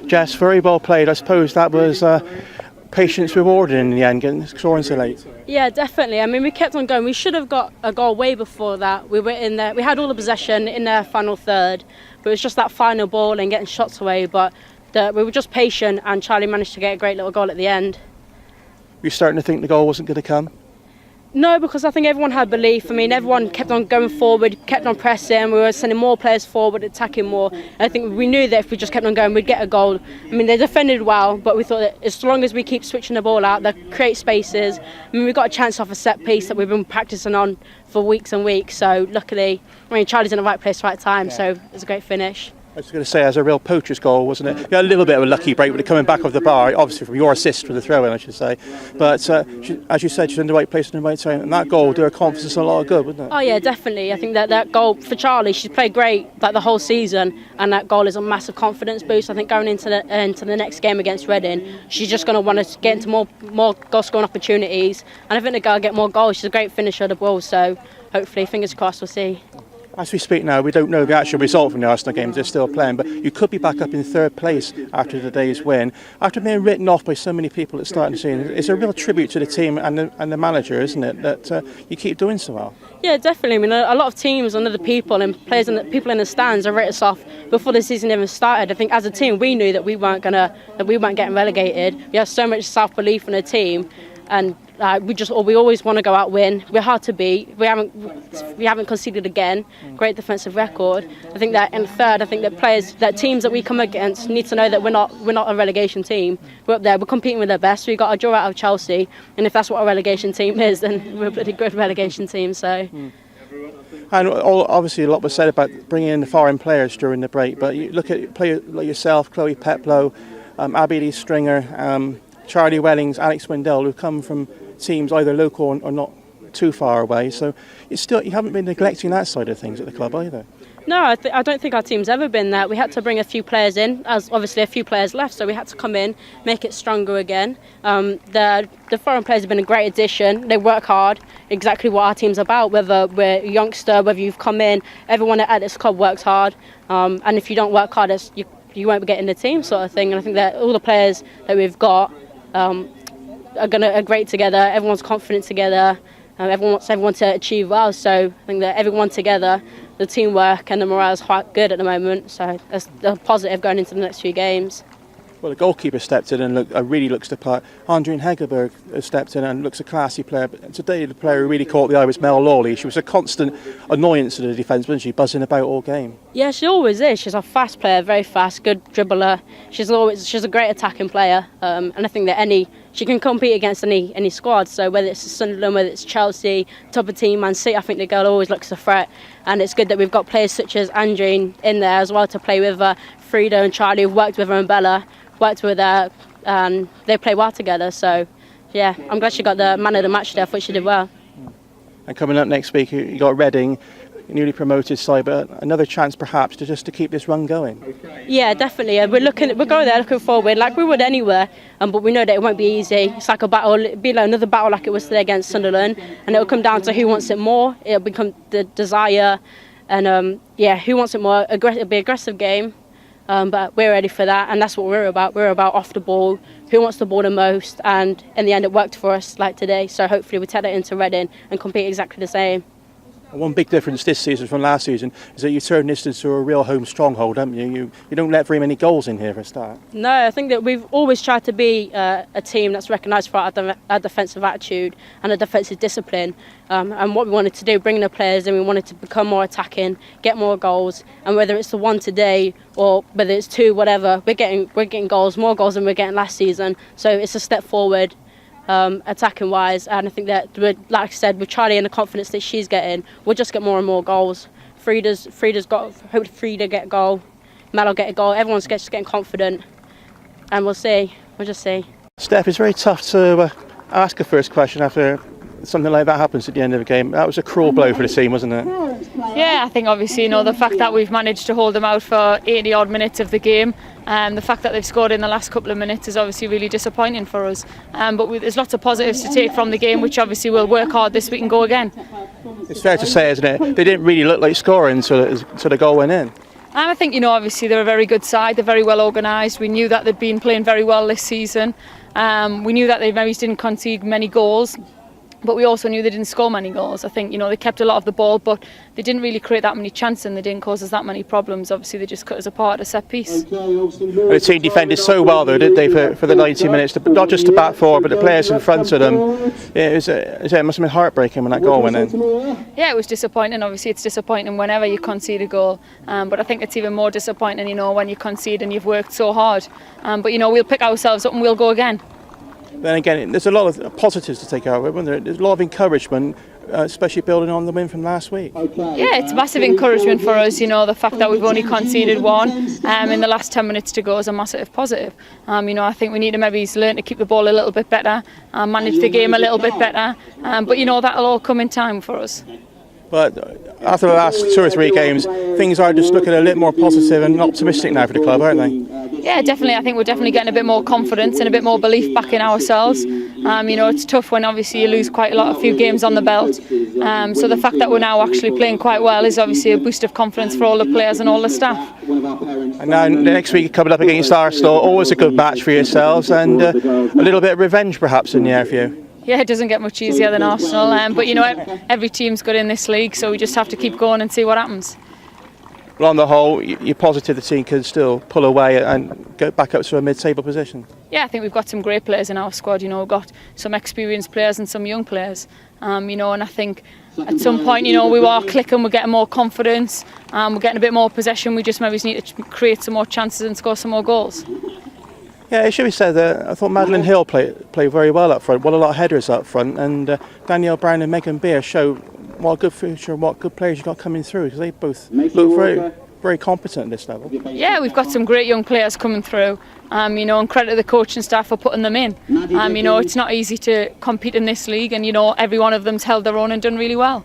Jess, very well played. I suppose that was patience rewarded in the end, getting scoring so late. Yeah, definitely. I mean, we kept on going. We should have got a goal way before that. We were in there. We had all the possession in their final third, but it was just that final ball and getting shots away. But we were just patient, and Charlie managed to get a great little goal at the end. Were you starting to think the goal wasn't going to come? No, because I think everyone had belief. I mean, everyone kept on going forward, kept on pressing. We were sending more players forward, attacking more. And I think we knew that if we just kept on going, we'd get a goal. I mean, they defended well, but we thought that as long as we keep switching the ball out, they create spaces. I mean, we got a chance off a set piece that we've been practicing on for weeks and weeks. So luckily, I mean, Charlie's in the right place, right time. Yeah. So it's a great finish. I was going to say, as a real poacher's goal, wasn't it? You had a little bit of a lucky break with it coming back off the bar, obviously from your assist for the throw-in, I should say. But as you said, she's in the right place in the right time, and that goal did her confidence a lot of good, wasn't it? Oh yeah, definitely. I think that goal for Charlie, she's played great like the whole season, and that goal is a massive confidence boost. I think going into the next game against Reading, she's just going to want to get into more goal-scoring opportunities, and I think the girl will get more goals. She's a great finisher of the ball, so hopefully, fingers crossed, we'll see. As we speak now, we don't know the actual result from the Arsenal games, they're still playing, but you could be back up in third place after today's win. After being written off by so many people at the start of the season, it's a real tribute to the team and the manager, isn't it, that you keep doing so well? Yeah, definitely. I mean, a lot of teams and other people and players and people in the stands have written us off before the season even started. I think as a team, we knew that we weren't getting relegated. We have so much self-belief in the team, and we always want to go out win. We're hard to beat. We haven't conceded again. Great defensive record. I think that in third, I think that teams that we come against need to know that we're not a relegation team. We're up there. We're competing with their best. We got a draw out of Chelsea, and if that's what a relegation team is, then we're a pretty good relegation team. So. And obviously a lot was said about bringing in the foreign players during the break, but you look at players like yourself, Chloe Peplow, Abby Lee Stringer, Charlie Wellings, Alex Wendell, who come from teams either local or not too far away. So you haven't been neglecting that side of things at the club either. No, I don't think our team's ever been there. We had to bring a few players in, as obviously a few players left, so we had to come in, make it stronger again. The foreign players have been a great addition. They work hard, exactly what our team's about, whether we're a youngster, whether you've come in, everyone at this club works hard. And if you don't work hard, you won't be getting the team sort of thing. And I think that all the players that we've got are great together. Everyone's confident together. Everyone wants everyone to achieve well. So I think that everyone together, the teamwork and the morale is quite good at the moment. So that's a positive going into the next few games. Well, the goalkeeper stepped in and really looks the part. Andreen Hegerberg has stepped in and looks a classy player. But today, the player who really caught the eye was Mel Lawley. She was a constant annoyance to the defence, wasn't she? Buzzing about all game. Yeah, she always is. She's a fast player, very fast, good dribbler. She's a great attacking player, and I think that she can compete against any squad. So whether it's Sunderland, whether it's Chelsea, top of team, Man City, I think the girl always looks a threat. And it's good that we've got players such as Andreen in there as well to play with her. Frida and Charlie have worked with her, and Bella worked with her, and they play well together. So yeah, I'm glad she got the man of the match there. I thought she did well. And coming up next week, you got Reading, newly promoted side, but another chance perhaps to keep this run going. Yeah, definitely. We're going there looking forward like we would anywhere, but we know that it won't be easy. It's like a battle. It'll be like another battle like it was today against Sunderland, and it'll come down to who wants it more. It'll become the desire, and who wants it more. It'll be an aggressive game. But we're ready for that, and that's what we're about. We're about off the ball, who wants the ball the most, and in the end it worked for us like today. So hopefully we take it into Reading and compete exactly the same. One big difference this season from last season is that you turned this into a real home stronghold, haven't you? You don't let very many goals in here for a start. No, I think that we've always tried to be a team that's recognised for our defensive attitude and a defensive discipline. And what we wanted to do, bring the players in, we wanted to become more attacking, get more goals. And whether it's the one today or whether it's two, whatever, we're getting goals, more goals than we were getting last season. So it's a step forward. Attacking wise, and I think that, like I said, with Charlie and the confidence that she's getting, we'll just get more and more goals. Frida's got, hope Frida get a goal, Mel will get a goal, everyone's just getting confident, and we'll just see. Steph, it's very tough to ask a first question after something like that happens at the end of a game. That was a cruel blow for the team, wasn't it? Yeah, I think obviously the fact that we've managed to hold them out for 80 odd minutes of the game, and the fact that they've scored in the last couple of minutes is obviously really disappointing for us. But there's lots of positives to take from the game, which obviously we'll work hard this week and go again. It's fair to say, isn't it? They didn't really look like scoring until the goal went in. And I think, obviously they're a very good side. They're very well organised. We knew that they'd been playing very well this season. We knew that they maybe didn't concede many goals, but we also knew they didn't score many goals. I think, they kept a lot of the ball, but they didn't really create that many chances and they didn't cause us that many problems. Obviously, they just cut us apart at a set piece. The team defended so well, though, did they, for the 90 minutes? Not just the back four, but the players in front of them. It must have been heartbreaking when that goal went in. Yeah, it was disappointing. Obviously, it's disappointing whenever you concede a goal. But I think it's even more disappointing, when you concede and you've worked so hard. But, we'll pick ourselves up and we'll go again. Then again, there's a lot of positives to take out of it. There's a lot of encouragement, especially building on the win from last week. Yeah, it's massive encouragement for us. The fact that we've only conceded one in the last 10 minutes to go is a massive positive. I think we need to maybe learn to keep the ball a little bit better, manage the game a little bit better. But that'll all come in time for us. But after the last 2 or 3 games, things are just looking a little more positive and optimistic now for the club, aren't they? Yeah, definitely. I think we're definitely getting a bit more confidence and a bit more belief back in ourselves. It's tough when obviously you lose quite a few games on the belt. So the fact that we're now actually playing quite well is obviously a boost of confidence for all the players and all the staff. And now next week coming up against Arsenal, always a good match for yourselves, and a little bit of revenge perhaps in the air for you. Yeah, it doesn't get much easier than Arsenal, but every team's good in this league, so we just have to keep going and see what happens. Well, on the whole, you're positive the team can still pull away and go back up to a mid-table position? Yeah, I think we've got some great players in our squad. We've got some experienced players and some young players. And I think at some point, we are clicking, we're getting more confidence, we're getting a bit more possession. We just maybe need to create some more chances and score some more goals. Yeah, it should be said that I thought Madeline Hill played very well up front, won a lot of headers up front, and Danielle Brown and Megan Beer show what a good future and what good players you've got coming through, because they both look very, very competent at this level. Yeah, we've got some great young players coming through, and credit to the coaching staff for putting them in. It's not easy to compete in this league, and every one of them's held their own and done really well.